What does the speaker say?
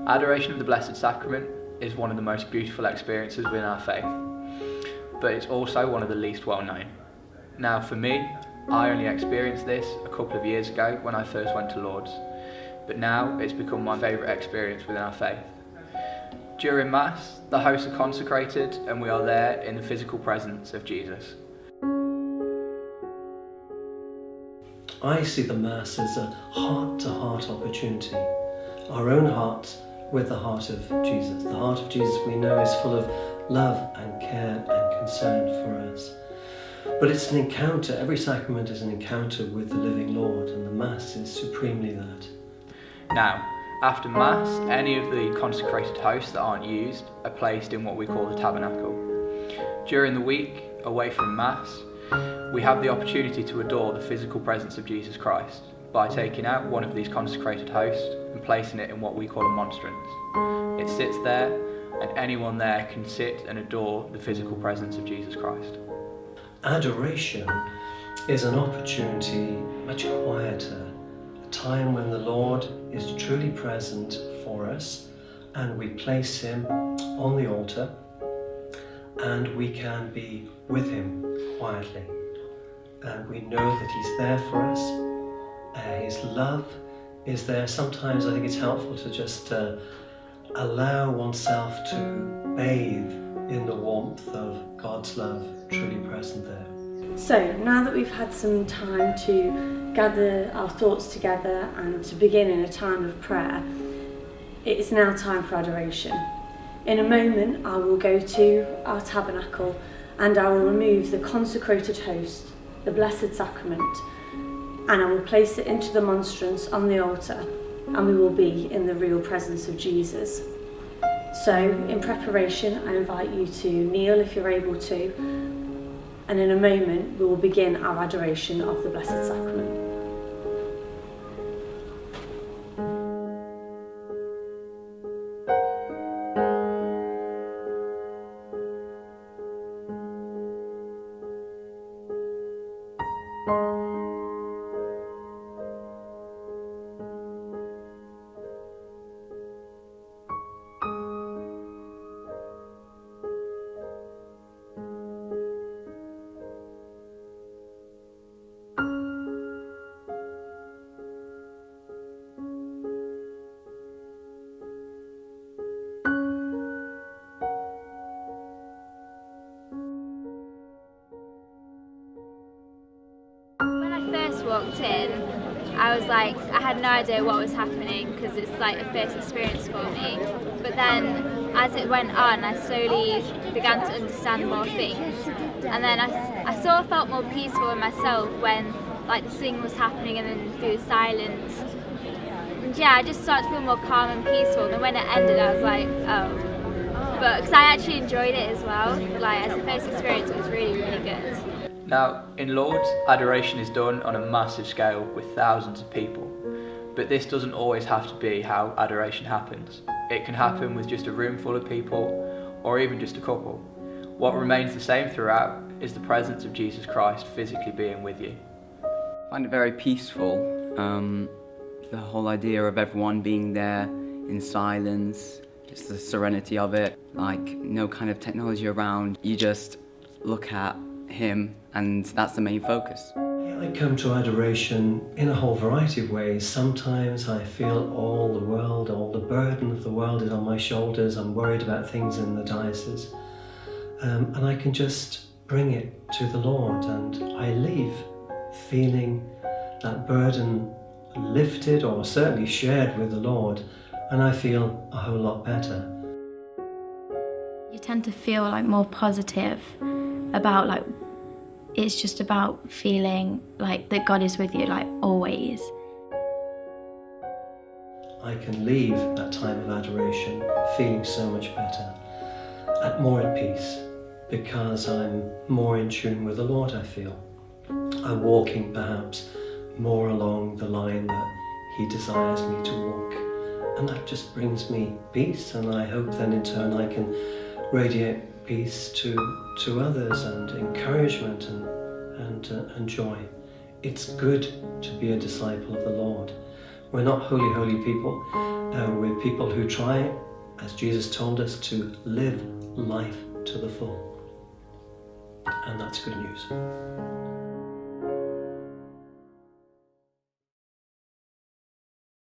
Adoration of the Blessed Sacrament is one of the most beautiful experiences within our faith, but it's also one of the least well known. Now for me, I only experienced this a couple of years ago when I first went to Lourdes, but now it's become my favourite experience within our faith. During Mass, the hosts are consecrated and we are there in the physical presence of Jesus. I see the Mass as a heart-to-heart opportunity, our own hearts with the heart of Jesus. The heart of Jesus we know is full of love and care and concern for us. But it's an encounter, every sacrament is an encounter with the living Lord, and the Mass is supremely that. Now, after Mass, any of the consecrated hosts that aren't used are placed in what we call the tabernacle. During the week, away from Mass, we have the opportunity to adore the physical presence of Jesus Christ by taking out one of these consecrated hosts and placing it in what we call a monstrance. It sits there, and anyone there can sit and adore the physical presence of Jesus Christ. Adoration is an opportunity much quieter, a time when the Lord is truly present for us, and we place him on the altar and we can be with him quietly. And we know that he's there for us. His love is there. Sometimes I think it's helpful to just allow oneself to bathe in the warmth of God's love truly present there. So now that we've had some time to gather our thoughts together and to begin in a time of prayer, it is now time for adoration. In a moment I will go to our tabernacle and I will remove the consecrated host, the Blessed Sacrament, and I will place it into the monstrance on the altar, and we will be in the real presence of Jesus. So in preparation I invite you to kneel if you're able to, and in a moment we will begin our adoration of the Blessed Sacrament. First walked in, I was like, I had no idea what was happening because it's like a first experience for me. But then as it went on, I slowly began to understand more things. And then I sort of felt more peaceful in myself when like the singing was happening and then through the silence. And yeah, I just started to feel more calm and peaceful. And then when it ended, I was like, oh. But because I actually enjoyed it as well. Like as a first experience, it was really, really good. Now, in Lourdes, adoration is done on a massive scale with thousands of people. But this doesn't always have to be how adoration happens. It can happen with just a room full of people, or even just a couple. What remains the same throughout is the presence of Jesus Christ physically being with you. I find it very peaceful, the whole idea of everyone being there in silence, just the serenity of it, like no kind of technology around. You just look at him and that's the main focus. I come to adoration in a whole variety of ways. Sometimes I feel all the world, all the burden of the world is on my shoulders. I'm worried about things in the diocese. And I can just bring it to the Lord, and I leave feeling that burden lifted or certainly shared with the Lord, and I feel a whole lot better. You tend to feel like more positive about like, it's just about feeling like that God is with you, like always. I can leave that time of adoration feeling so much better, more at peace, because I'm more in tune with the Lord, I feel. I'm walking perhaps more along the line that he desires me to walk. And that just brings me peace, and I hope then in turn I can radiate peace to others and encouragement and joy. It's good to be a disciple of the Lord, We're not holy people. We're people who try, as Jesus told us, to live life to the full. And that's good news.